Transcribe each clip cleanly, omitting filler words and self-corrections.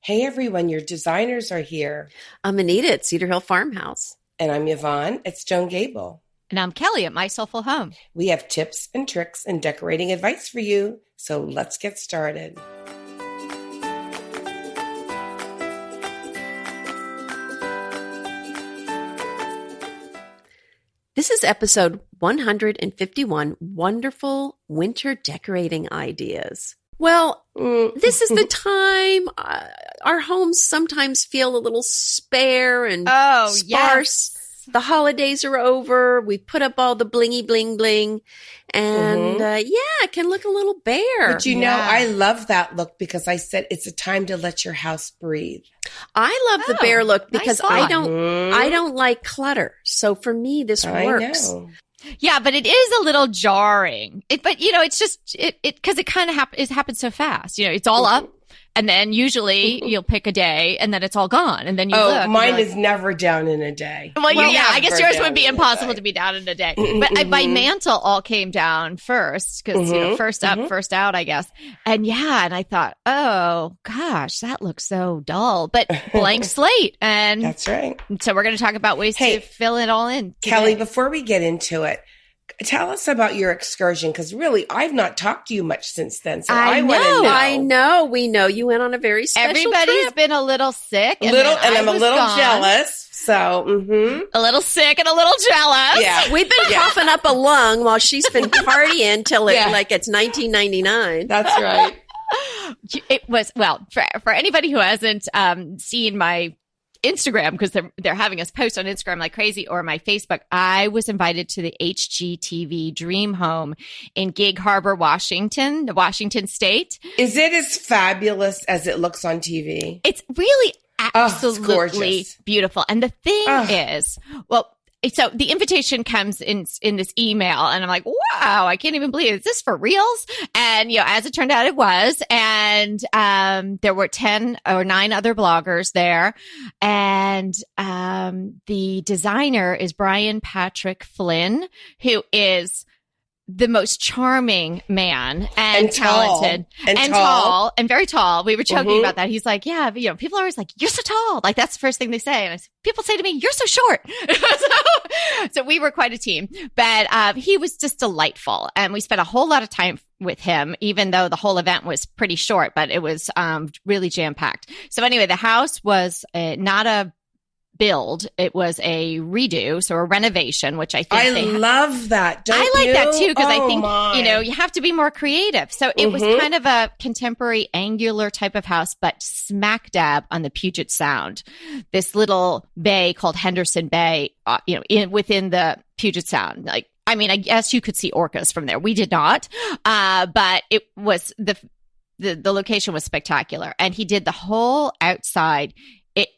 Hey everyone, your designers are here. I'm Anita at Cedar Hill Farmhouse. And I'm Yvonne at Stone Gable. And I'm Kelly at My Soulful Home. We have tips and tricks and decorating advice for you. So let's get started. This is episode 151, Wonderful Winter Decorating Ideas. Well, this is the time our homes sometimes feel a little spare and sparse. Yes. The holidays are over. We put up all the blingy bling bling. And it can look a little bare. But you know, I love that look because I said it's a time to let your house breathe. I love the bare look because nice I don't like clutter. So for me, this works. Know. Yeah, but it is a little jarring. It's just because it kind of it happens so fast. You know, it's all up. And then usually you'll pick a day and then it's all gone. And then you look. Mine is never down in a day. Well, I guess yours would be impossible to be down in a day. But my mantle all came down first because, first up, first out, I guess. And and I thought, oh, gosh, that looks so dull. But blank slate. And that's right. So we're going to talk about ways to fill it all in today. Kelly, before we get into it, tell us about your excursion, because really, I've not talked to you much since then. So I want to know. I know. We know you went on a very special Everybody's trip. been a little sick. And I'm a little jealous. So, a little sick and a little jealous. Yeah. We've been coughing up a lung while she's been partying till it's 1999. That's right. It was, for anybody who hasn't seen my Instagram, because they're having us post on Instagram like crazy, or my Facebook, I was invited to the HGTV Dream Home in Gig Harbor, Washington, the Washington State. Is it as fabulous as it looks on TV? It's really absolutely it's beautiful. And the thing is, so the invitation comes in this email and I'm like, wow, I can't even believe it. Is this for reals? And, as it turned out, it was. And, there were 10 or 9 other bloggers there. And, the designer is Brian Patrick Flynn, who is the most charming man and talented and tall and very tall. We were joking about that. He's like, people are always like, you're so tall. Like that's the first thing they say. And I said, people say to me, you're so short. so we were quite a team, but, he was just delightful. And we spent a whole lot of time with him, even though the whole event was pretty short, but it was, really jam packed. So anyway, the house was not a build, it was a redo, so a renovation, which I think I love that. Don't I like you? that too, because I think my. You have to be more creative. So it was kind of a contemporary angular type of house, but smack dab on the Puget Sound, this little bay called Henderson Bay, within the Puget Sound. Like, I mean, I guess you could see orcas from there. We did not, but it was the location was spectacular, and he did the whole outside.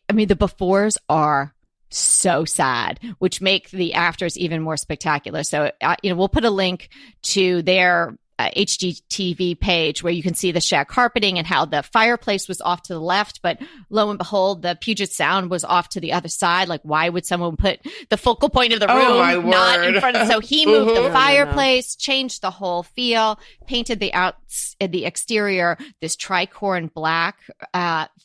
The befores are so sad, which make the afters even more spectacular. So, we'll put a link to their HGTV page where you can see the shag carpeting and how the fireplace was off to the left, but lo and behold, the Puget Sound was off to the other side. Like, why would someone put the focal point of the room not in front of? So he moved the fireplace, changed the whole feel, painted the exterior this tricorn black,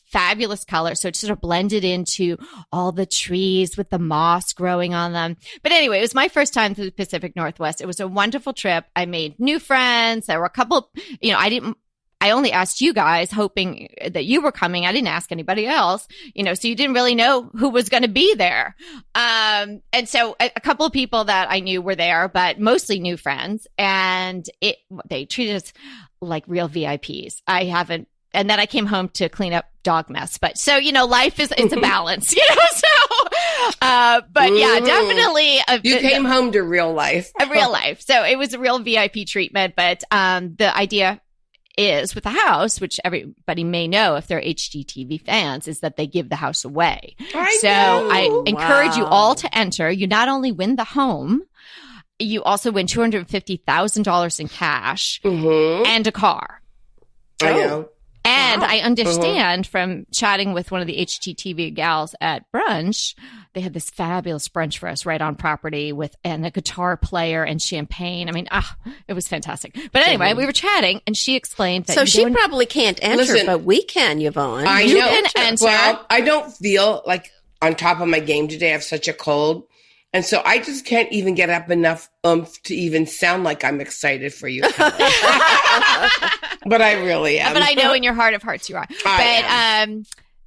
fabulous color. So it sort of blended into all the trees with the moss growing on them. But anyway, it was my first time to the Pacific Northwest. It was a wonderful trip. I made new friends. There were a couple, I only asked you guys hoping that you were coming. I didn't ask anybody else, so you didn't really know who was going to be there. And so a couple of people that I knew were there, but mostly new friends. And they treated us like real VIPs. And then I came home to clean up dog mess. But so, life it's a balance, but yeah, definitely. You came home to real life. A real life. So it was a real VIP treatment. But the idea is with the house, which everybody may know if they're HGTV fans, is that they give the house away. I encourage you all to enter. You not only win the home, you also win $250,000 in cash and a car. I know. And I understand from chatting with one of the HGTV gals at brunch they had this fabulous brunch for us right on property and a guitar player and champagne. I mean, it was fantastic. But anyway, we were chatting and she explained that. So she probably can't enter, but we can, Yvonne. I you know. can enter. Well, I don't feel like on top of my game today. I have such a cold. And so I just can't even get up enough oomph to even sound like I'm excited for you. But I really am. But I know in your heart of hearts you are. Am.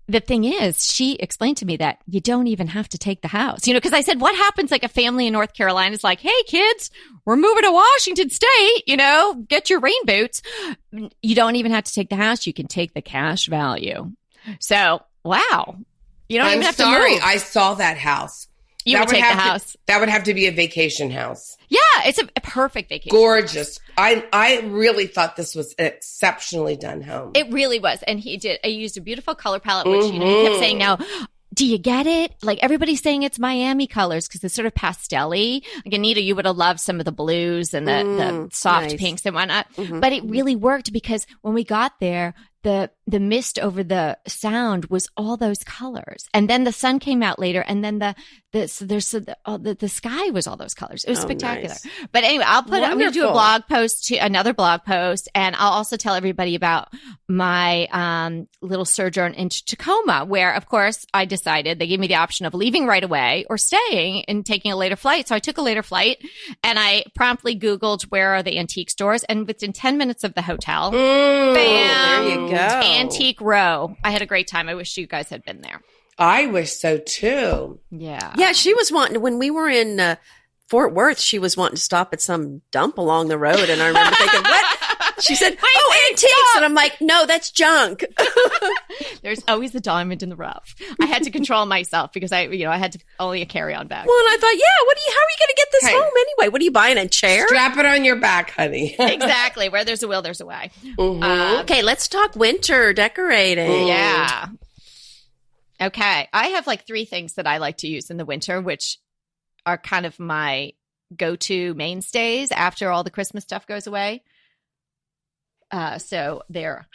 The thing is, she explained to me that you don't even have to take the house. You know, because I said, what happens like a family in North Carolina is like, hey, kids, we're moving to Washington State, you know, get your rain boots. You don't even have to take the house. You can take the cash value. So, wow. You don't even have to move. I saw that house. You would take the house. That would have to be a vacation house. Yeah, it's a perfect vacation. Gorgeous. I really thought this was an exceptionally done home. It really was. And he used a beautiful color palette, which, you know, he kept saying, now, do you get it? Like everybody's saying it's Miami colors because it's sort of pastel-y. Like Anita, you would have loved some of the blues and the soft pinks and whatnot. But it really worked because when we got there, the mist over the sound was all those colors. And then the sun came out later and then the sky was all those colors. It was spectacular. Nice. But anyway, I'm going to do another blog post, and I'll also tell everybody about my little sojourn in Tacoma, where of course I decided they gave me the option of leaving right away or staying and taking a later flight. So I took a later flight and I promptly Googled where are the antique stores, and within 10 minutes of the hotel, bam, there you go. Antique Row. I had a great time. I wish you guys had been there. I wish so too. Yeah. Yeah, she was wanting, when we were in Fort Worth, she was wanting to stop at some dump along the road. And I remember thinking, what? She said, antiques. And I'm like, no, that's junk. There's always the diamond in the rough. I had to control myself because I had to only a carry-on bag. Well, and I thought, how are you going to get this home anyway? What are you buying, a chair? Strap it on your back, honey. Exactly. Where there's a will, there's a way. Okay, let's talk winter decorating. Yeah. Okay. I have like 3 things that I like to use in the winter, which are kind of my go-to mainstays after all the Christmas stuff goes away. So they're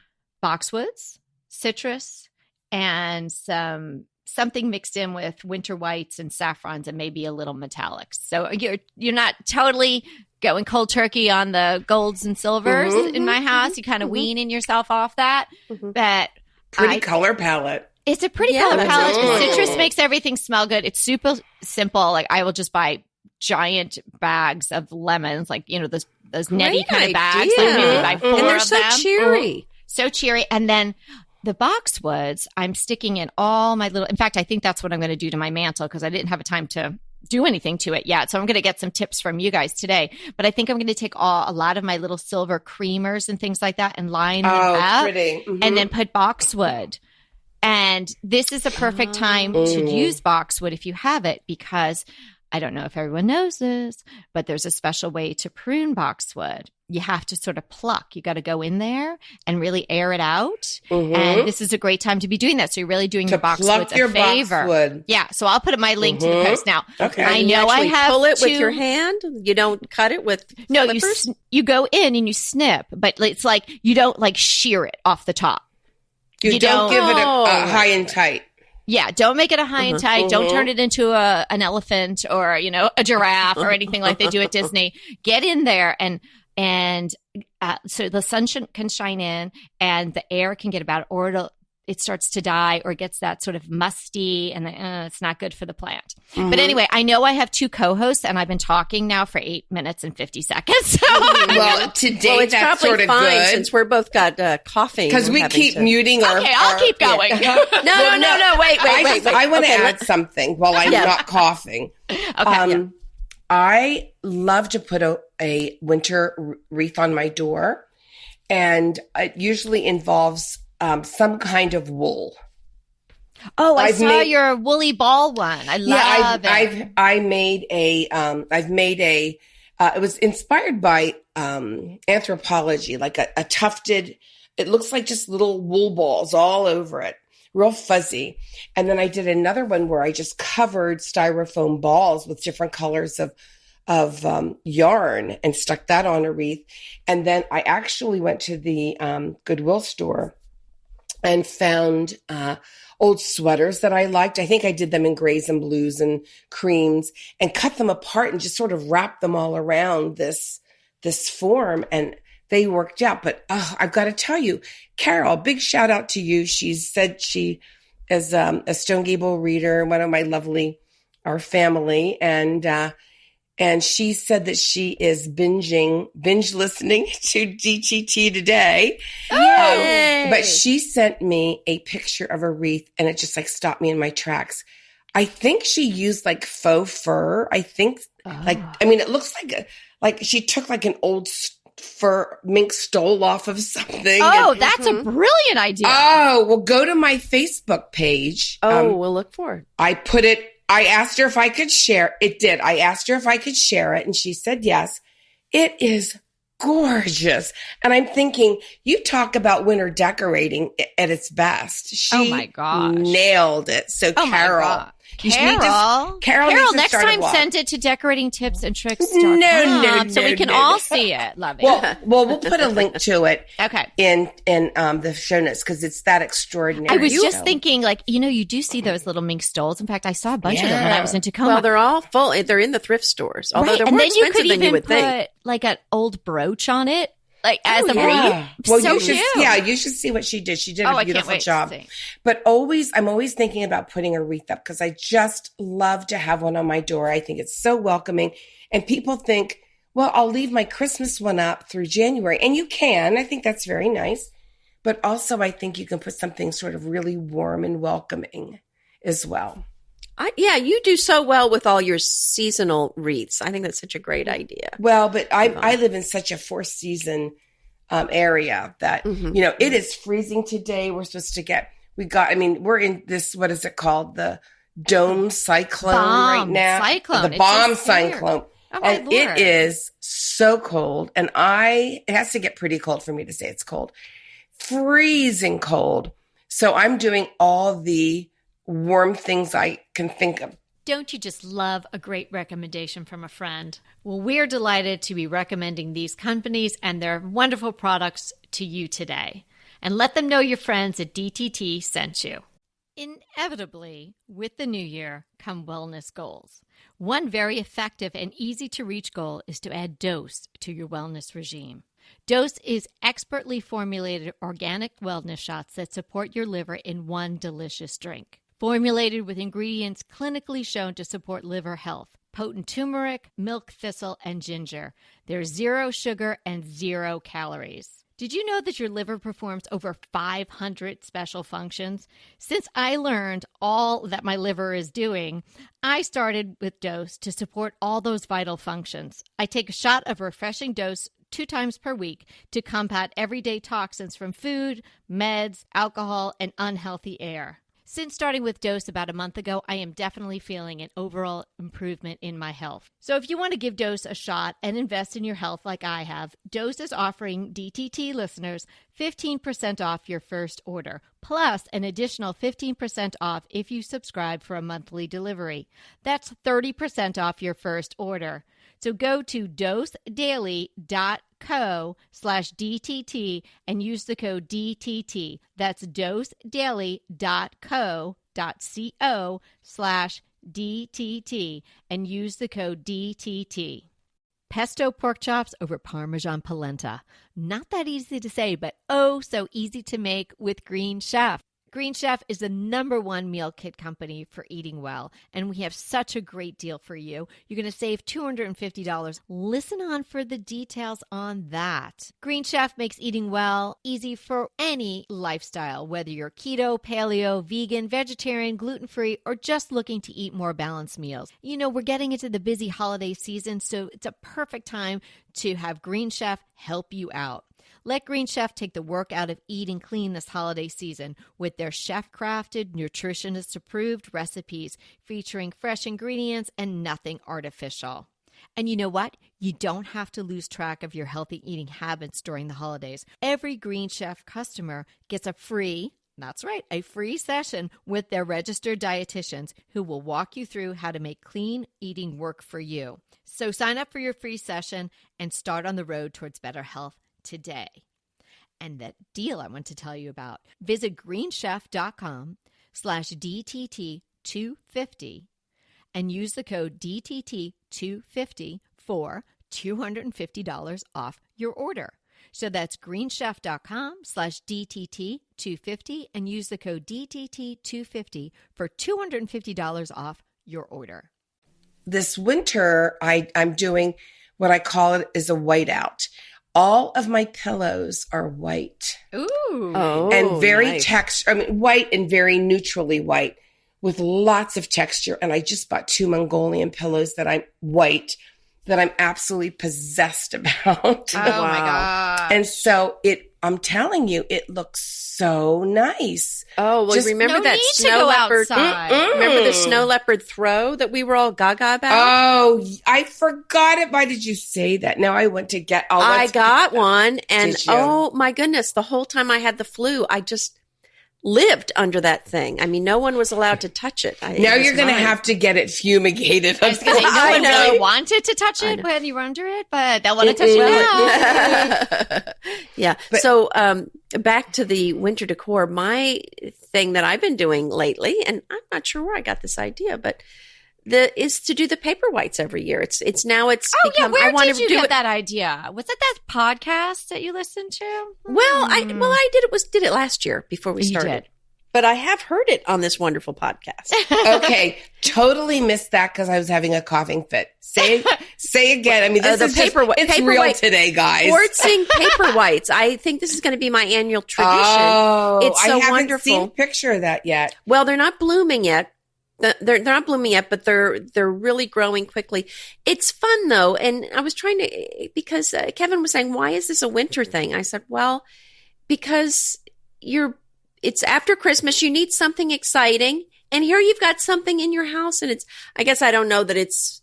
boxwoods, citrus, and something mixed in with winter whites and saffrons and maybe a little metallics. So you're not totally going cold turkey on the golds and silvers in my house. You kind of weaning yourself off that. But pretty color palette. It's a pretty color palette. Citrus makes everything smell good. It's super simple. Like I will just buy giant bags of lemons, like, those netty kind of bags. Like maybe buy 4 and they're of so them. cheery. So cheery. And then the boxwoods, I'm sticking in all my in fact, I think that's what I'm going to do to my mantle because I didn't have a time to do anything to it yet. So I'm going to get some tips from you guys today. But I think I'm going to take a lot of my little silver creamers and things like that and line them up and then put boxwood. And this is a perfect time to use boxwood if you have it, because I don't know if everyone knows this, but there's a special way to prune boxwood. You have to sort of pluck. You got to go in there and really air it out. And this is a great time to be doing that. So you're really doing your boxwoods a favor. Boxwood. Yeah. So I'll put my link to the post now. Okay. I know I have pull it with your hand. You don't cut it with clippers? You go in and you snip, but it's like you don't like shear it off the top. You don't give it a high and tight. Yeah, don't make it a high and tight. Don't turn it into an elephant or, a giraffe or anything like they do at Disney. Get in there and so the sun can shine in and the air can get about it, or it starts to die or gets that sort of musty and it's not good for the plant. But anyway, I know I have 2 co-hosts and I've been talking now for 8 minutes and 50 seconds. So well, today it's that's probably sort of fine good. Since we're both got coughing. Because we keep muting our... Okay, I'll keep going. No, wait. I want to add something while I'm not coughing. Okay. I love to put a winter wreath on my door, and it usually involves some kind of wool. Oh, I saw your woolly ball one. I love it. I've made a, it was inspired by anthropology, like a tufted, it looks like just little wool balls all over it, real fuzzy. And then I did another one where I just covered styrofoam balls with different colors of yarn and stuck that on a wreath. And then I actually went to the Goodwill store and found old sweaters that I liked. I think I did them in grays and blues and creams and cut them apart and just sort of wrapped them all around this form. And they worked out. But I've got to tell you, Carol, big shout out to you. She said she is a Stone Gable reader, one of our family. And she said that she is binge listening to DTT today. But she sent me a picture of a wreath and it just like stopped me in my tracks. I think she used like faux fur. I think it looks like she took like an old fur mink stole off of something. Oh, that's a brilliant idea. Oh, well, go to my Facebook page. We'll look for it. I asked her if I could share. It did. I asked her if I could share it and she said yes. It is gorgeous. And I'm thinking, you talk about winter decorating at its best. She my gosh. Nailed it. So Carol. Carol, next time send it to decoratingtipsandtricks.com so we can all see it. Love it. Well, we'll put a link to it okay. in the show notes because it's that extraordinary. I was just thinking, you do see those little mink stoles. In fact, I saw a bunch of them when I was in Tacoma. Well, they're all full. They're in the thrift stores, although they're and more then you expensive could than you would even think. put like an old brooch on it. As a wreath. Well, you should see what she did. She did a beautiful job. But I'm always thinking about putting a wreath up because I just love to have one on my door. I think it's so welcoming. And people think, well, I'll leave my Christmas one up through January. And you can. I think that's very nice. But also I think you can put something sort of really warm and welcoming as well. You do so well with all your seasonal wreaths. I think that's such a great idea. Well, but I live in such a 4-season area that, it is freezing today. We're supposed to we're in this, what is it called? The dome cyclone right now. The bomb cyclone. Oh, and Lord. It is so cold. And it has to get pretty cold for me to say it's cold. Freezing cold. So I'm doing all the warm things I can think of. Don't you just love a great recommendation from a friend? Well, we're delighted to be recommending these companies and their wonderful products to you today. And let them know your friends at DTT sent you. Inevitably, with the new year come wellness goals. One very effective and easy to reach goal is to add Dose to your wellness regime. Dose is expertly formulated organic wellness shots that support your liver in one delicious drink. Formulated with ingredients clinically shown to support liver health, potent turmeric, milk thistle, and ginger. There's 0 sugar and 0 calories. Did you know that your liver performs over 500 special functions? Since I learned all that my liver is doing, I started with Dose to support all those vital functions. I take a shot of refreshing Dose 2 times per week to combat everyday toxins from food, meds, alcohol, and unhealthy air. Since starting with Dose about a month ago, I am definitely feeling an overall improvement in my health. So if you want to give Dose a shot and invest in your health like I have, Dose is offering DTT listeners 15% off your first order, plus an additional 15% off if you subscribe for a monthly delivery. That's 30% off your first order. So go to dosedaily.co/DTT and use the code DTT. That's dosedaily.co.co/DTT and use the code DTT. Pesto pork chops over Parmesan polenta. Not that easy to say, but oh so easy to make with Green Chef. Green Chef is the #1 meal kit company for eating well, and we have such a great deal for you. You're going to save $250. Listen on for the details on that. Green Chef makes eating well easy for any lifestyle, whether you're keto, paleo, vegan, vegetarian, gluten-free, or just looking to eat more balanced meals. You know, we're getting into the busy holiday season, so it's a perfect time to have Green Chef help you out. Let Green Chef take the work out of eating clean this holiday season with their chef-crafted, nutritionist-approved recipes featuring fresh ingredients and nothing artificial. And you know what? You don't have to lose track of your healthy eating habits during the holidays. Every Green Chef customer gets a free session with their registered dietitians who will walk you through how to make clean eating work for you. So sign up for your free session and start on the road towards better health today. And that deal I want to tell you about. Visit greenchef.com, greenshop.com/DTT250 and use the code DTT250 for $250 off your order. So that's greenchef.com/DTT250 and use the code DTT250 for $250 off your order. This winter, I'm doing what I call it is a whiteout. All of my pillows are white. Ooh. Oh, and very nice. white and very neutrally white with lots of texture. And I just bought 2 Mongolian pillows that I'm white that I'm absolutely possessed about. Oh my Wow. God. And so I'm telling you, it looks so nice. Oh, well, Just remember no that need to snow go leopard? outside. Remember the snow leopard throw that we were all gaga about? Oh, I forgot it. Why did you say that? Now I went to get all I got one, and Did you? oh my goodness, the whole time I had the flu, I just lived under that thing. I mean, no one was allowed to touch it. Now you're going to have to get it fumigated. I was gonna say, no I one know. really wanted to touch I it know. when you were under it, but they'll want to touch it now. Yeah. But- So back to the winter decor, my thing that I've been doing lately, and I'm not sure where I got this idea, but is to do the paper whites every year. It's Oh yeah, become, where I want did to you do get it. that idea? Was it that podcast that you listened to? Well, I did it last year before we You started. did. But I have heard it on this wonderful podcast. Okay, totally missed that because I was having a coughing fit. Say again. I mean, this The is paper just, it's paper real white- today, guys. Quartzing paper whites. I think this is going to be my annual tradition. Oh, It's so I haven't wonderful. seen a picture of that yet. Well, they're not blooming yet. They're not blooming yet, but they're really growing quickly. It's fun though, and I was trying to because Kevin was saying, "Why is this a winter thing?" I said, "Well, because it's after Christmas. You need something exciting, and here you've got something in your house, and I guess I don't know that it's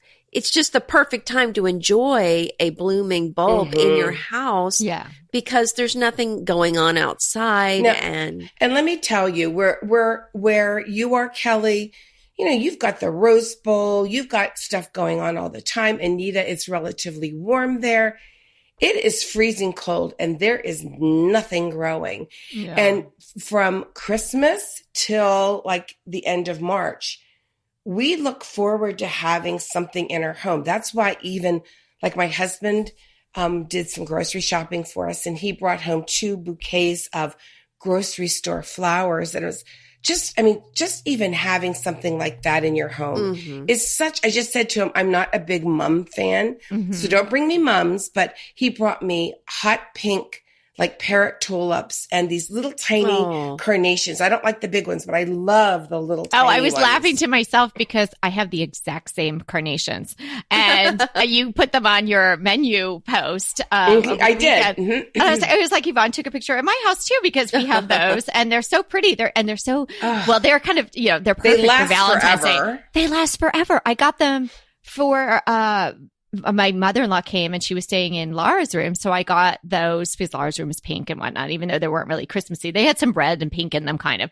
just the perfect time to enjoy a blooming bulb in your house, Yeah. because there's nothing going on outside, No. and And let me tell you, where you are, Kelly, you've got the Rose Bowl, you've got stuff going on all the time. Anita, it's relatively warm there. It is freezing cold and there is nothing growing. Yeah. And from Christmas till like the end of March, we look forward to having something in our home. That's why even like my husband did some grocery shopping for us and he brought home 2 bouquets of grocery store flowers. And it was just even having something like that in your home is I just said to him, I'm not a big mum fan, so don't bring me mums, but he brought me hot pink, like parrot tulips and these little tiny carnations. I don't like the big ones, but I love the little tiny I was ones. laughing to myself because I have the exact same carnations, and you put them on your menu post. I did. I was like, Yvonne took a picture at my house too because we have those, and they're so pretty. They're so well. They're kind of they're perfect They last for Valentine's forever. Day. They last forever. I got them for my mother-in-law came and she was staying in Laura's room. So I got those because Laura's room is pink and whatnot, even though they weren't really Christmassy. They had some red and pink in them kind of.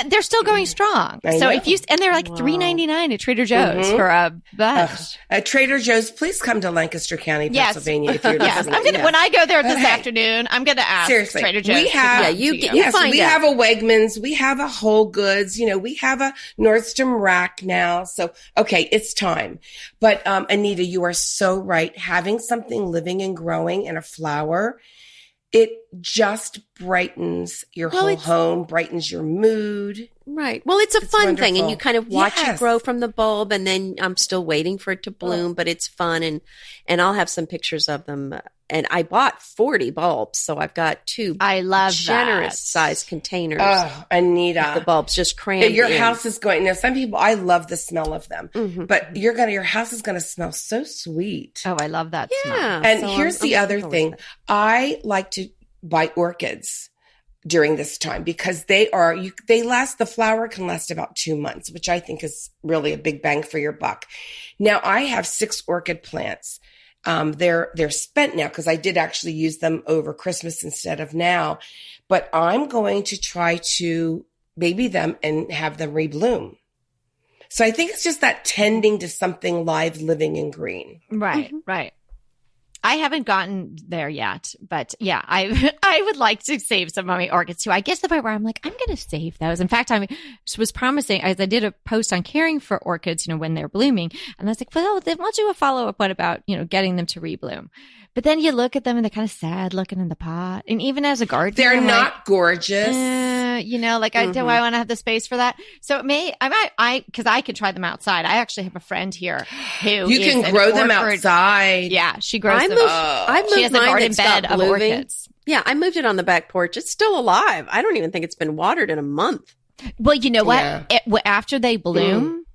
They're still going strong. I So know. and they're like $3.99 at Trader Joe's for a bunch. At Trader Joe's, please come to Lancaster County, Yes. Pennsylvania if you're Yes. listening. When I go there this Okay. afternoon, I'm going to ask Seriously, Trader Joe's. we have to come you to get- you. yes, find we out. have a Wegmans, we have a Whole Goods, we have a Nordstrom Rack now. So, okay, it's time. But Anita, you are so right. Having something living and growing in a flower, it just brightens your whole home, brightens your mood. right. Well, it's a fun thing, and wonderful. you kind of watch Yes. it grow from the bulb, and then I'm still waiting for it to bloom, but it's fun, and I'll have some pictures of them. And I bought 40 bulbs, so I've got 2 I love generous that. sized containers. Oh, Anita. The bulbs just crammed Your in. house is going, now some people, I love the smell of them, Mhm. but your house is going to smell so sweet. Oh, I love that smell. Yeah. And so here's I'm the other looking thing. forward to I like to buy orchids during this time because they last, the flower can last about 2 months, which I think is really a big bang for your buck. Now I have 6 orchid plants. They're spent now because I did actually use them over Christmas instead of now, but I'm going to try to baby them and have them rebloom. So I think it's just that tending to something live, living, and green. Right, right. I haven't gotten there yet, but yeah, I would like to save some of my orchids too. I guess the point where I'm like, I'm going to save those. In fact, I was promising, as I did a post on caring for orchids, when they're blooming, and I was like, well, then we'll do a follow-up one about, getting them to rebloom. But then you look at them and they're kind of sad looking in the pot. And even as a gardener, they're not gorgeous. Do I want to have the space for that? So because I could try them outside. I actually have a friend here who you can grow them outside. Yeah, she grows them. She has a garden bed of orchids. Yeah, I moved it on the back porch. It's still alive. I don't even think it's been watered in a month. Well, you know what? Yeah. After they bloom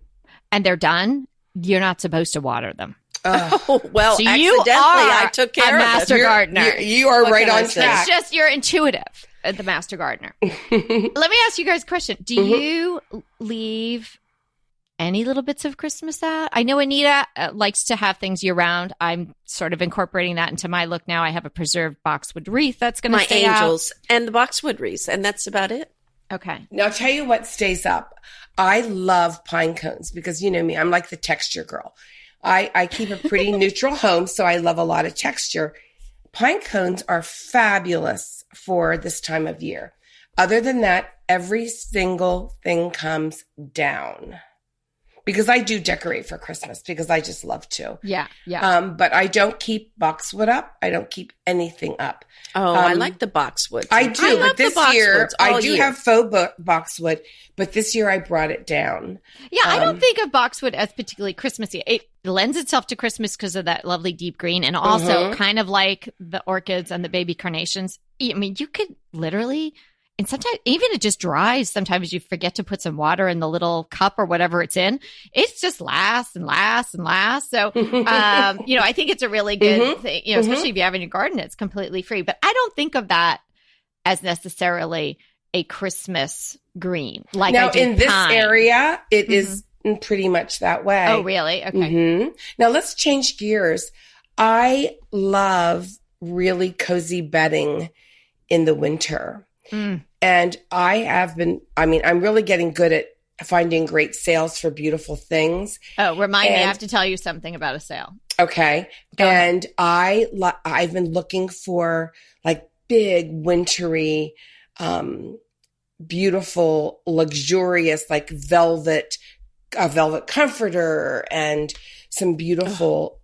and they're done, you're not supposed to water them. Oh, well, so I took care of it. Master gardener. You are right on track. It's just you're intuitive, the master gardener. Let me ask you guys a question. Do you leave any little bits of Christmas out? I know Anita likes to have things year round. I'm sort of incorporating that into my look now. I have a preserved boxwood wreath that's going to stay angels out. And the boxwood wreath, and that's about it. Okay. Now, I'll tell you what stays up. I love pine cones because you know me. I'm like the texture girl. I keep a pretty neutral home, so I love a lot of texture. Pine cones are fabulous for this time of year. Other than that, every single thing comes down. Because I do decorate for Christmas because I just love to. Yeah. But I don't keep boxwood up. I don't keep anything up. Oh, I like the boxwood. I do. But this year, I do have faux boxwood, but this year I brought it down. Yeah, I don't think of boxwood as particularly Christmassy. It lends itself to Christmas because of that lovely deep green, and also kind of like the orchids and the baby carnations. I mean, you could literally... And sometimes even it just dries. Sometimes you forget to put some water in the little cup or whatever it's in. It just lasts and lasts and lasts. So, I think it's a really good thing, especially if you have in your garden, it's completely free. But I don't think of that as necessarily a Christmas green. Like now, I do in this pine. area, it is pretty much that way. Oh, really? Okay. Now let's change gears. I love really cozy bedding in the winter. And I'm really getting good at finding great sales for beautiful things. Oh, remind me, I have to tell you something about a sale. Okay. And I've been looking for like big, wintry, beautiful, luxurious, like a velvet comforter and some beautiful,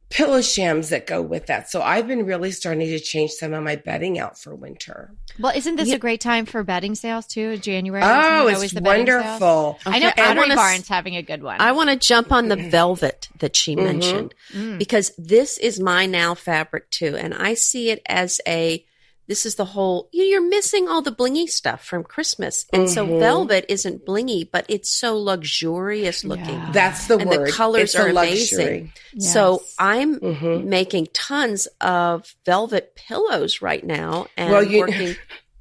pillow shams that go with that. So I've been really starting to change some of my bedding out for winter. Well, isn't this a great time for bedding sales too? January? Oh, it's wonderful. Okay. I know Pottery Barn's having a good one. I want to jump on the velvet that she mentioned because this is my now fabric too. And I see it as this is the whole, you're missing all the blingy stuff from Christmas. And so velvet isn't blingy, but it's so luxurious looking. Yeah. That's the and word. The colors are amazing. Luxury. Yes. So I'm making tons of velvet pillows right now and working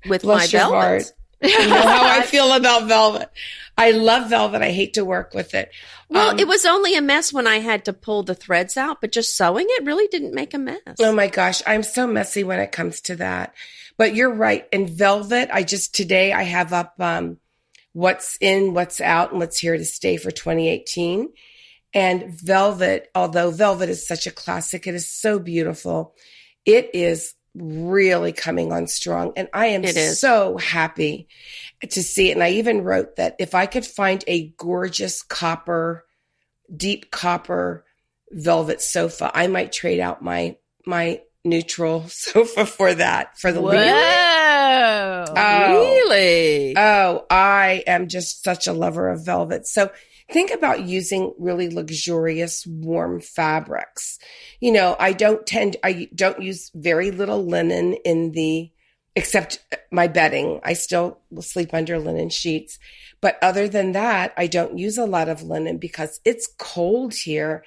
with my velvet. You know how I feel about velvet. I love velvet. I hate to work with it. Well, it was only a mess when I had to pull the threads out, but just sewing it really didn't make a mess. Oh my gosh. I'm so messy when it comes to that. But you're right. In velvet, today I have up what's in, what's out, and what's here to stay for 2018. And velvet, although velvet is such a classic, it is so beautiful. It is really coming on strong. And I am so happy to see it. And I even wrote that if I could find a gorgeous deep copper velvet sofa, I might trade out my neutral sofa for that, for the leaf. Really? Oh, I am just such a lover of velvet. So think about using really luxurious, warm fabrics. I don't use very little linen except my bedding. I still will sleep under linen sheets. But other than that, I don't use a lot of linen because it's cold here.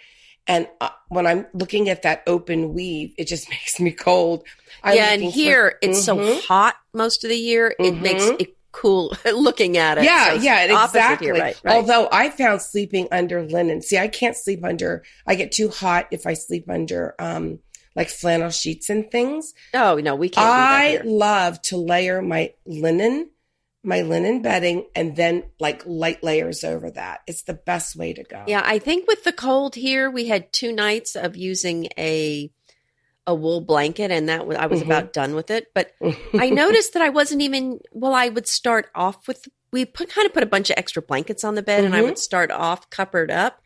And when I'm looking at that open weave, it just makes me cold. And here it's so hot most of the year. It makes it cool looking at it. Yeah, so exactly. Here, right. Although I found sleeping under linen. See, I can't sleep I get too hot if I sleep under like flannel sheets and things. Oh, no, we can't do that here. I love to layer my linen, my linen bedding, and then like light layers over that. It's the best way to go. Yeah, I think with the cold here, we had 2 nights of using a wool blanket, and that I was about done with it. But I noticed that I wasn't even. Well, I would start off with kind of put a bunch of extra blankets on the bed, and I would start off covered up,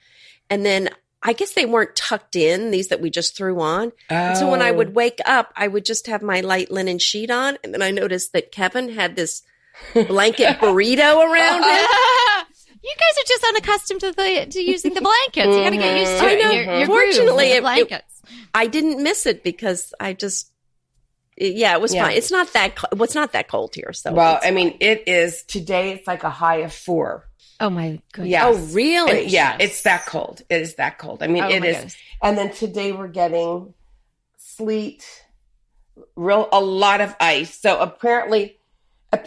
and then I guess they weren't tucked in, these that we just threw on. And so when I would wake up, I would just have my light linen sheet on, and then I noticed that Kevin had this blanket burrito around him. You guys are just unaccustomed to using the blankets. You got to get used to it. I know. Your Fortunately, blankets. I didn't miss it because I just, it was fine. It's not that cold here. So it is today. It's like a high of 4. Oh my goodness. Yes. Oh, really? And it's that cold. It is that cold. I mean, it is. Goodness. And then today we're getting sleet, a lot of ice. So apparently a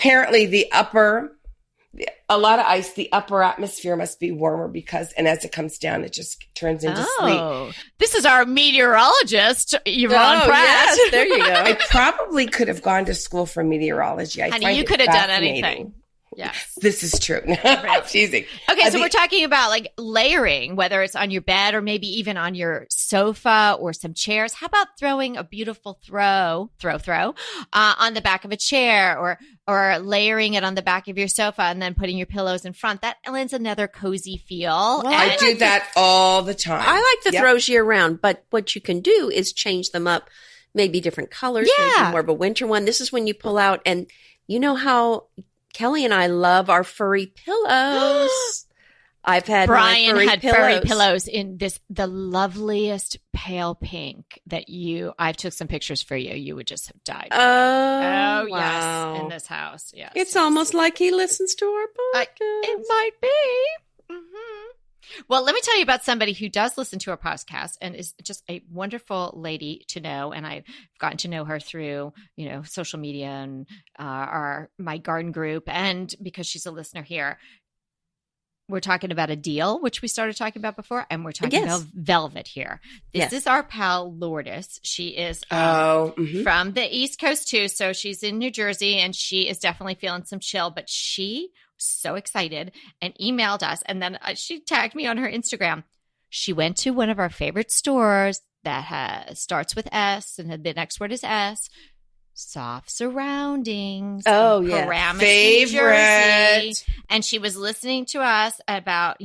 lot of ice, the upper atmosphere must be warmer and as it comes down, it just turns into sleet. This is our meteorologist, Yvonne Pratt. Yes, there you go. I probably could have gone to school for meteorology. Honey, you could have done anything. Yes. This is true. I'm teasing. Okay, so we're talking about like layering, whether it's on your bed or maybe even on your sofa or some chairs. How about throwing a beautiful throw on the back of a chair or layering it on the back of your sofa and then putting your pillows in front? That lends another cozy feel. Well, I do that all the time. I like the throws year round, but what you can do is change them up, maybe different colors, maybe more of a winter one. This is when you pull out, and you know how Kelly and I love our furry pillows. I've had Brian my furry pillows in the loveliest pale pink that I've took some pictures for you. You would just have died. Oh, wow. Yes, in this house. Yes, it's almost like he listens to our podcast. It might be. Well, let me tell you about somebody who does listen to our podcast and is just a wonderful lady to know. And I've gotten to know her through, social media and my garden group, and because she's a listener here. We're talking about a deal, which we started talking about before, and we're talking about velvet here. This is our pal Lourdes. She is from the East Coast too, so she's in New Jersey, and she is definitely feeling some chill, but she so excited and emailed us, and then she tagged me on her Instagram. She went to one of our favorite stores that starts with S, and the next word is S. Soft Surroundings. Oh, yeah. Paramus, favorite. New Jersey. And she was listening to us about,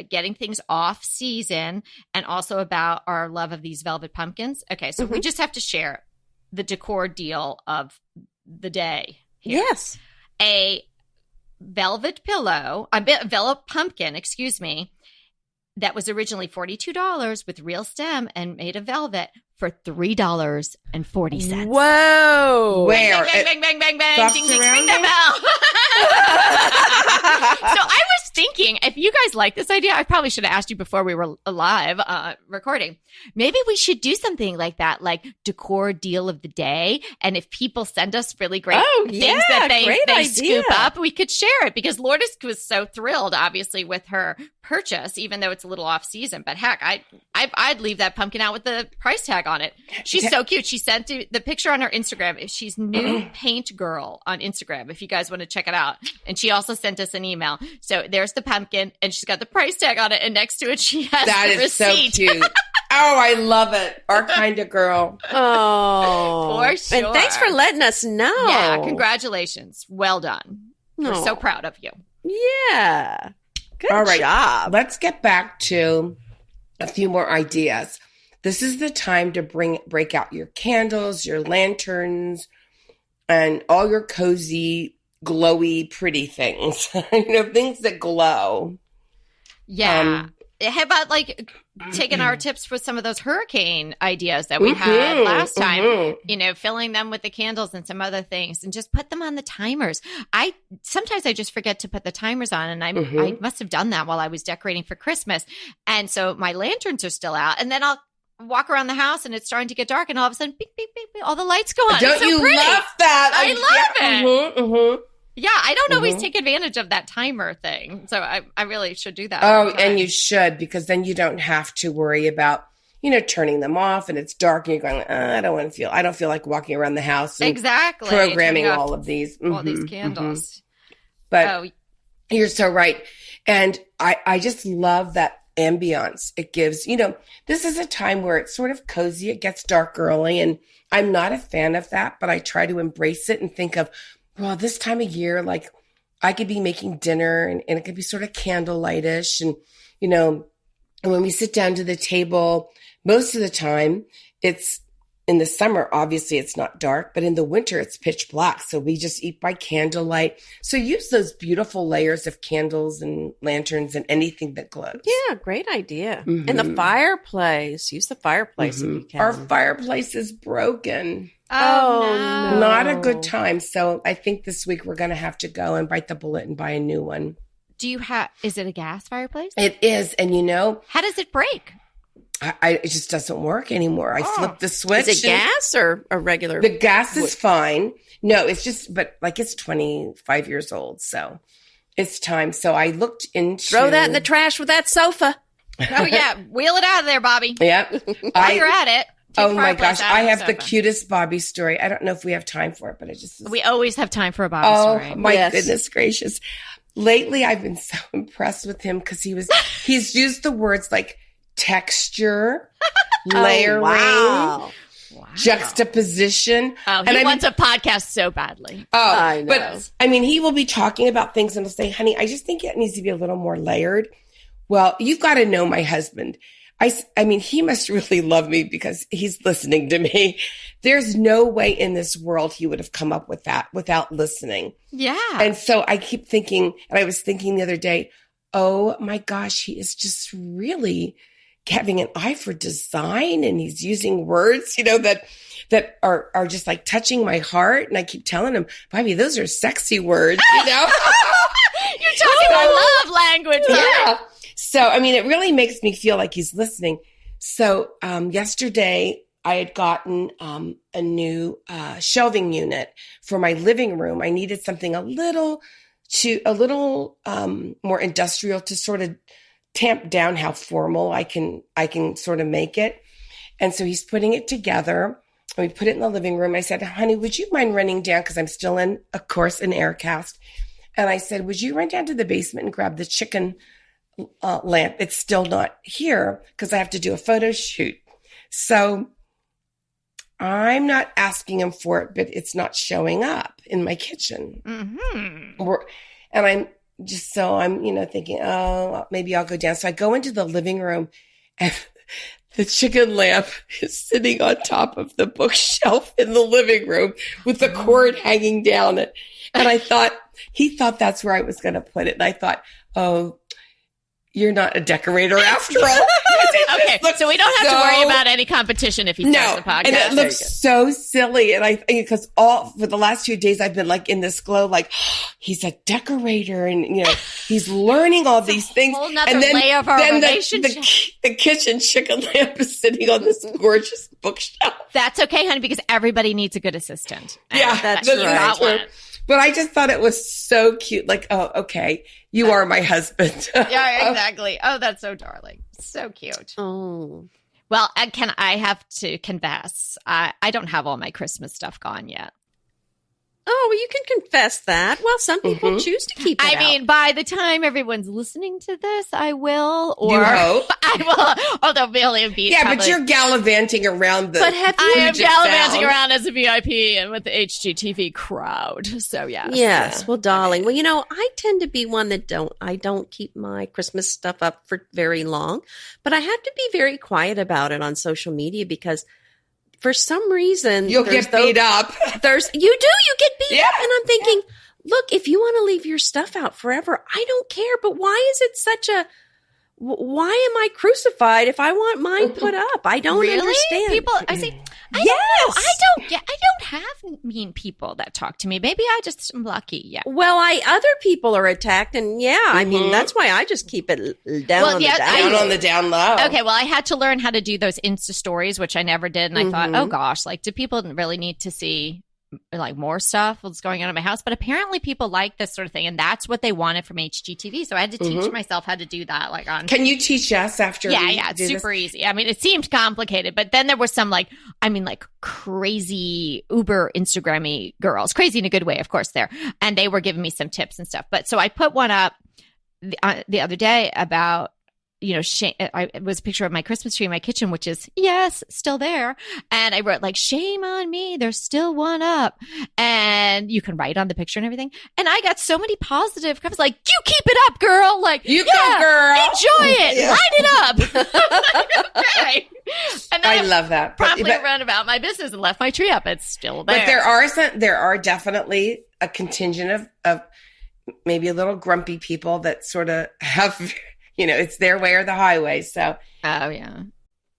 getting things off season, and also about our love of these velvet pumpkins. Okay, so we just have to share the decor deal of the day here. Yes. A velvet velvet pumpkin, that was originally $42 with real stem and made of velvet for $3.40. Whoa. Where? Bang, bang, bang, bang, bang. Ding, ding, ring the bell. So I was thinking, if you guys like this idea, I probably should have asked you before we were live recording. Maybe we should do something like that, like decor deal of the day. And if people send us really great things that they scoop up, we could share it, because Lourdes was so thrilled, obviously, with her purchase, even though it's a little off season. But heck, I'd leave that pumpkin out with the price tag on it. She's so cute. She sent the picture on her Instagram. She's New Paint Girl on Instagram, if you guys want to check it out. And she also sent us an email. So there's the pumpkin, and she's got the price tag on it, and next to it she has the receipt. So cute. Oh, I love it. Our kind of girl. Oh, for sure. And thanks for letting us know. Yeah, congratulations. Well done. We're so proud of you. Yeah. Good All right, job. Let's get back to a few more ideas. This is the time to break out your candles, your lanterns, and all your cozy, glowy, pretty things. Things that glow. Yeah. How about taking our tips for some of those hurricane ideas that we had last time, filling them with the candles and some other things, and just put them on the timers. Sometimes I just forget to put the timers on, and I must have done that while I was decorating for Christmas. And so my lanterns are still out, and then I'll walk around the house and it's starting to get dark, and all of a sudden, beep, beep, beep, beep, all the lights go on. Don't you pretty. love that? I love it. Yeah, I don't always Mm-hmm. take advantage of that timer thing. So I really should do that. Oh, and you should, because then you don't have to worry about, turning them off and it's dark and you're going, I don't feel like walking around the house and exactly programming all of these. All these candles. But you're so right. And I just love that ambiance it gives. This is a time where it's sort of cozy. It gets dark early, and I'm not a fan of that, but I try to embrace it and think of, well, this time of year, like I could be making dinner and it could be sort of candlelightish. And, and when we sit down to the table, most of the time it's in the summer, obviously it's not dark, but in the winter it's pitch black. So we just eat by candlelight. So use those beautiful layers of candles and lanterns and anything that glows. Yeah, great idea. And the fireplace. Use the fireplace if you can. Our fireplace is broken. Oh, no. Not a good time. So I think this week we're going to have to go and bite the bullet and buy a new one. Is it a gas fireplace? It is. And how does it break? it just doesn't work anymore. I flipped the switch. Is it gas or a regular? The gas is fine. No, it's just, but like it's 25 years old. So it's time. So I looked into. Throw that in the trash with that sofa. Oh, yeah. Wheel it out of there, Bobby. Yep. While you're at it. Oh my gosh. I have the cutest Bobby story. I don't know if we have time for it, but we always have time for a Bobby story. Oh my goodness gracious. Lately, I've been so impressed with him because he's used the words like texture, layering, juxtaposition. Oh, he wants a podcast so badly. Oh, I know. But I mean, he will be talking about things and he'll say, honey, I just think it needs to be a little more layered. Well, you've got to know my husband. I mean, he must really love me because he's listening to me. There's no way in this world he would have come up with that without listening. Yeah. And so I keep thinking, and I was thinking the other day, oh my gosh, he is just really having an eye for design, and he's using words, that are just like touching my heart. And I keep telling him, Bobby, those are sexy words, You're talking about love language. Yeah. So, I mean, it really makes me feel like he's listening. So yesterday I had gotten a new shelving unit for my living room. I needed something a little more industrial to sort of tamp down how formal I can sort of make it. And so he's putting it together. And we put it in the living room. I said, honey, would you mind running down? Because I'm still in, of course, an air cast. And I said, would you run down to the basement and grab the chicken lamp? It's still not here because I have to do a photo shoot. So I'm not asking him for it, but it's not showing up in my kitchen. Mm-hmm. And I'm thinking, oh, maybe I'll go down. So I go into the living room and the chicken lamp is sitting on top of the bookshelf in the living room with the cord hanging down it. And I thought, he thought that's where I was going to put it. And I thought, oh, you're not a decorator after all. Okay, so we don't have to worry about any competition if he starts the podcast. And it looks so silly. And because for the last few days, I've been like in this glow, like he's a decorator and, he's learning all these things. Whole nother layer of our relationship. The kitchen chicken lamp is sitting on this gorgeous bookshelf. That's okay, honey, because everybody needs a good assistant. Yeah, that's right. But I just thought it was so cute. Like, oh, okay, you are my husband. Yeah, exactly. Oh, that's so darling. So cute. Oh. Well, I have to confess, I don't have all my Christmas stuff gone yet. Oh, well, you can confess that. Well, some people choose to keep it out. mean, by the time everyone's listening to this, I will. Or you hope. I will. Although Billy and Beat. Yeah, but you're gallivanting around the. But have you? I am gallivanting around as a VIP and with the HGTV crowd. So yes. Yes. Well, darling. Well, I tend to be one that I don't keep my Christmas stuff up for very long, but I have to be very quiet about it on social media because for some reason you'll get beat up. You get beat up. And I'm thinking, look, if you want to leave your stuff out forever, I don't care. But why is it why am I crucified if I want mine put up? I don't understand. People, I say, I don't have mean people that talk to me. Maybe I just am lucky. Yeah. Well, other people are attacked, and I mean that's why I just keep it down on the down low. Okay, well, I had to learn how to do those Insta stories, which I never did, and I thought, oh gosh, like, do people really need to see like more stuff was going on in my house. But apparently people like this sort of thing, and that's what they wanted from HGTV. So I had to teach myself how to do that. Like on, can you teach us after? Yeah, it's super easy. I mean, it seemed complicated, but then there was some like crazy Uber Instagrammy girls, crazy in a good way, of course, and they were giving me some tips and stuff. But so I put one up the other day about, it was a picture of my Christmas tree in my kitchen, which is, yes, still there. And I wrote like, shame on me, there's still one up. And you can write on the picture and everything. And I got so many positive comments like, you keep it up, girl. Like, you go, girl. Enjoy it. Light it up. Okay. And then I love that. Promptly ran about my business and left my tree up. It's still there. But there are definitely a contingent of maybe a little grumpy people that sort of have, it's their way or the highway. So, oh yeah.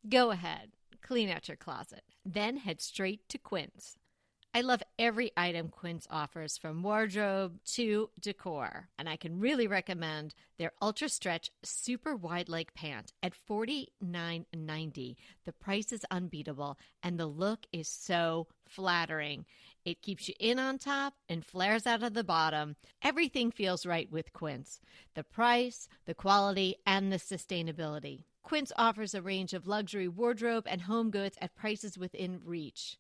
Go ahead, clean out your closet, then head straight to Quince. I love every item Quince offers, from wardrobe to decor, and I can really recommend their ultra stretch super wide leg pant at $49.90. The price is unbeatable, and the look is so flattering. It keeps you in on top and flares out of the bottom. Everything feels right with Quince. The price, the quality, and the sustainability. Quince offers a range of luxury wardrobe and home goods at prices within reach.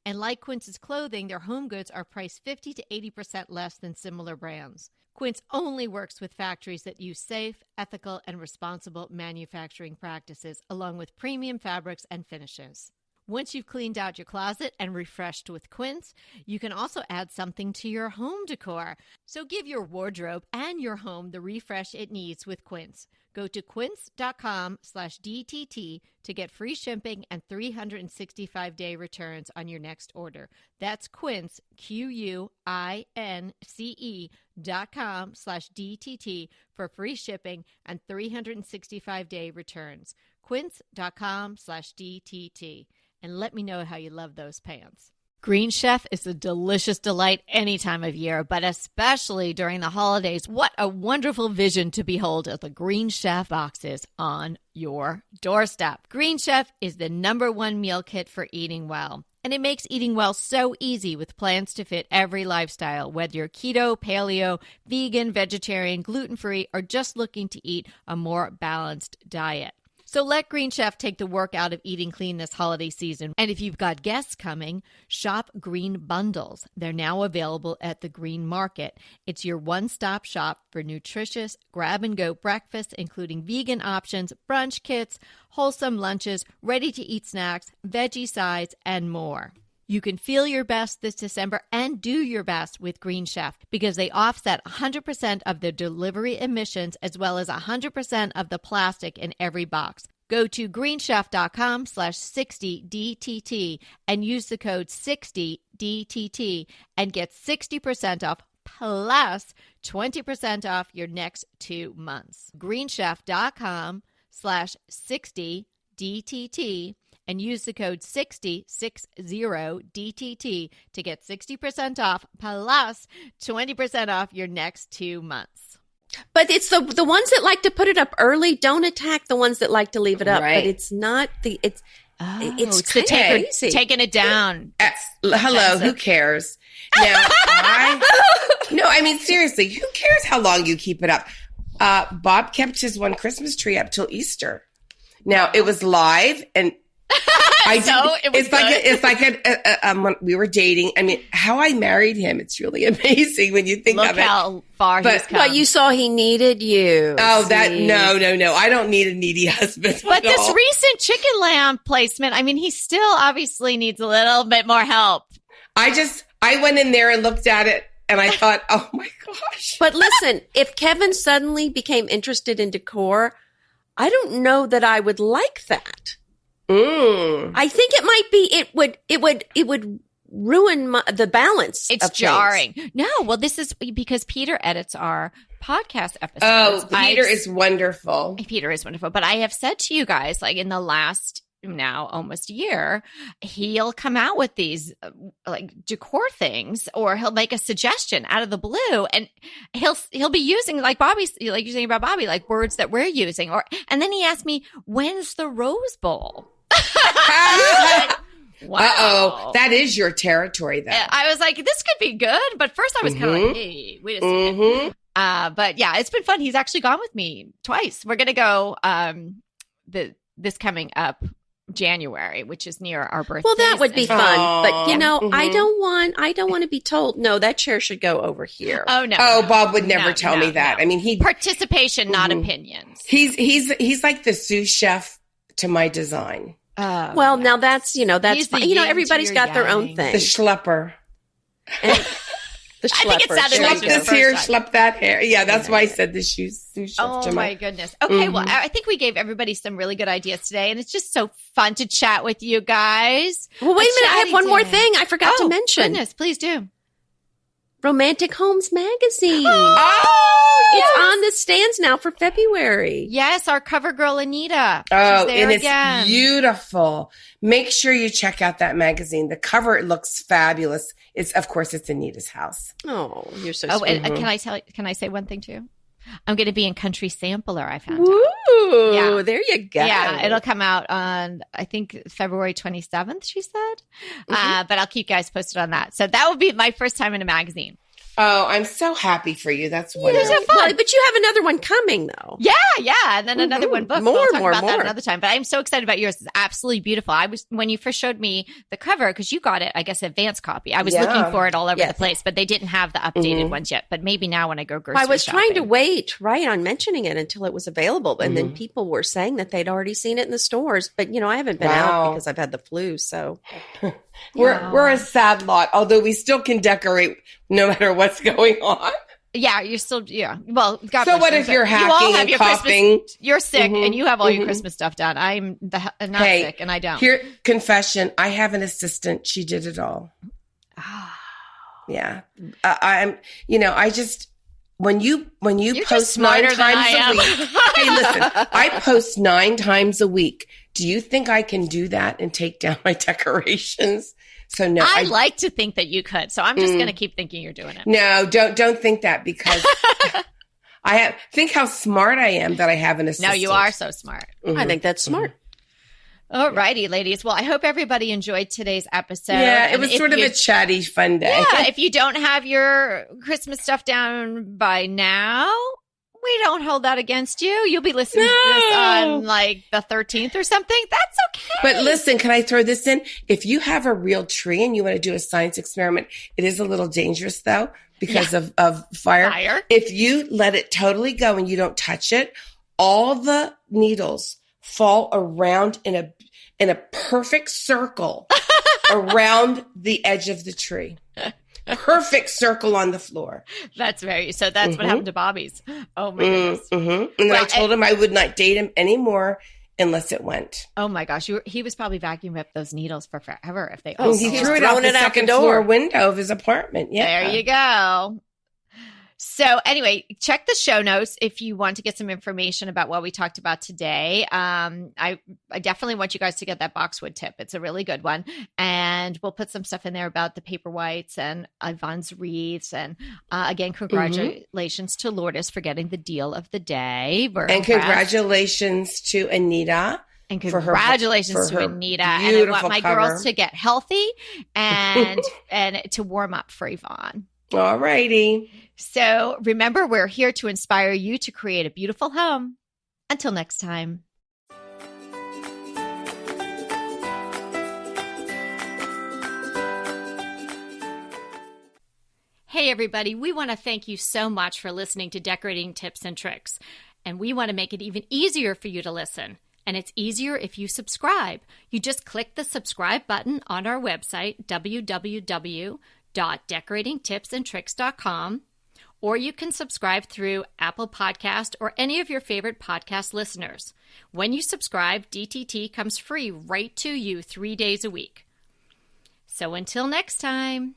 And like Quince's clothing, their home goods are priced 50 to 80% less than similar brands. Quince only works with factories that use safe, ethical, and responsible manufacturing practices, along with premium fabrics and finishes. Once you've cleaned out your closet and refreshed with Quince, you can also add something to your home decor. So give your wardrobe and your home the refresh it needs with Quince. Go to quince.com/DTT to get free shipping and 365-day returns on your next order. That's Quince, QUINCE.com/DTT for free shipping and 365-day returns. Quince.com/DTT. And let me know how you love those pants. Green Chef is a delicious delight any time of year, but especially during the holidays. What a wonderful vision to behold as the Green Chef boxes on your doorstep. Green Chef is the #1 meal kit for eating well. And it makes eating well so easy with plans to fit every lifestyle, whether you're keto, paleo, vegan, vegetarian, gluten-free, or just looking to eat a more balanced diet. So let Green Chef take the work out of eating clean this holiday season. And if you've got guests coming, shop Green Bundles. They're now available at the Green Market. It's your one-stop shop for nutritious grab-and-go breakfasts, including vegan options, brunch kits, wholesome lunches, ready-to-eat snacks, veggie sides, and more. You can feel your best this December and do your best with Green Chef because they offset 100% of the delivery emissions as well as 100% of the plastic in every box. Go to greenchef.com/60DTT and use the code 60DTT and get 60% off plus 20% off your next 2 months. greenchef.com/60DTT and use the code 60DTT to get 60% off plus 20% off your next 2 months. But it's the ones that like to put it up early don't attack the ones that like to leave it up. Right. But it's not it's the crazy. taking it down. Hello, who cares? Now, I mean, seriously, who cares how long you keep it up? Bob kept his one Christmas tree up till Easter. Now, it was live and when we were dating. I mean, how I married him, it's really amazing when you think of it. Look how far he's come. But you saw he needed you. Oh, no. I don't need a needy husband. But this recent chicken lamb placement, I mean, he still obviously needs a little bit more help. I went in there and looked at it and I thought, oh my gosh. But listen, if Kevin suddenly became interested in decor, I don't know that I would like that. I think it might be. It would ruin the balance. It's jarring. Things. No, well, this is because Peter edits our podcast episodes. Oh, Peter is wonderful. Peter is wonderful. But I have said to you guys, like in the last now almost a year, he'll come out with these like decor things, or he'll make a suggestion out of the blue, and he'll be using like Bobby's, like you're saying about Bobby, like words that we're using, and then he asked me, "When's the Rose Bowl?" Wow. Uh-oh. That is your territory, though. I was like, this could be good. But first I was kind of like, hey, wait a second. But yeah, it's been fun. He's actually gone with me twice. We're going to go this coming up January, which is near our birthday. Well, that would be fun. But I don't want to be told, no, that chair should go over here. Oh, no. Oh, Bob would never tell me that. I mean, participation, not opinions. He's like the sous chef to my design. Well, now that's He's fine. the Everybody's yin got to their your own yang. thing. The schlepper. The I think it schlepper. sounded Schlep like this the here, first time. schlep that here. Yeah, that's why I said the sous chef Oh to my goodness. Okay, well, I think we gave everybody some really good ideas today, and it's just so fun to chat with you guys. Well, wait a minute. I have one more thing I forgot to mention. Goodness, please do. Romantic Homes Magazine. Oh, It's on the stands now for February. Yes, our cover girl Anita. Oh, She's there and it's again. beautiful. Make sure you check out that magazine. The cover looks fabulous. It's Anita's house. Oh, you're so Oh, sweet. and can I say one thing too? I'm going to be in Country Sampler. I found out. Ooh, Yeah. there you go. Yeah, it'll come out on, I think, February 27th, she said. But I'll keep you guys posted on that. So that will be my first time in a magazine. Oh, I'm so happy for you. That's wonderful. Well, but you have another one coming, though. Yeah. And then another one book. More, we'll talk more, about that more. another time. But I'm so excited about yours. It's absolutely beautiful. When you first showed me the cover, because you got it, I guess, advance copy. I was looking for it all over the place, but they didn't have the updated ones yet. But maybe now when I go grocery I was shopping. trying to wait, on mentioning it until it was available. And then people were saying that they'd already seen it in the stores. But, I haven't been out because I've had the flu. So We're a sad lot, although we still can decorate no matter what's going on. Yeah, you're still, Well, God So bless what you, if but you're you all hacking have and your coughing? You're sick and you have all your Christmas stuff done. I'm not sick and I don't. Here, confession, I have an assistant. She did it all. Yeah. I just, when you You're post just smarter 9 than times I a am. week. Hey, listen, I post 9 times a week. Do you think I can do that and take down my decorations? So no, I like to think that you could. So I'm just going to keep thinking you're doing it. no, don't think that because think how smart I am that I have an assistant. No, you are so smart. I think that's smart. All righty, ladies. Well, I hope everybody enjoyed today's episode. Yeah, it And was if sort of you- a chatty, fun day. Yeah, if you don't have your Christmas stuff down by now, we don't hold that against you. You'll be listening to this on like the 13th or something. That's okay. But listen, can I throw this in? If you have a real tree and you want to do a science experiment, it is a little dangerous though because of fire. If you let it totally go and you don't touch it, all the needles fall around in a perfect circle around the edge of the tree. Perfect circle on the floor. That's what happened to Bobby's. Oh my goodness. And then I told him I would not date him anymore unless it went. Oh my gosh. He was probably vacuuming up those needles for forever if they He threw it out the second floor window of his apartment. Yeah. There you go. So anyway, check the show notes if you want to get some information about what we talked about today. I definitely want you guys to get that boxwood tip. It's a really good one. And we'll put some stuff in there about the paper whites and Yvonne's wreaths. And again, congratulations to Lourdes for getting the deal of the day. And congratulations to Anita. And congratulations to Anita. And I want my girls to get healthy and to warm up for Yvonne. All righty. So remember, we're here to inspire you to create a beautiful home. Until next time. Hey, everybody. We want to thank you so much for listening to Decorating Tips and Tricks. And we want to make it even easier for you to listen. And it's easier if you subscribe. You just click the subscribe button on our website, www.decoratingtipsandtricks.com, or you can subscribe through Apple Podcast or any of your favorite podcast listeners. When you subscribe, DTT comes free right to you 3 days a week. So until next time.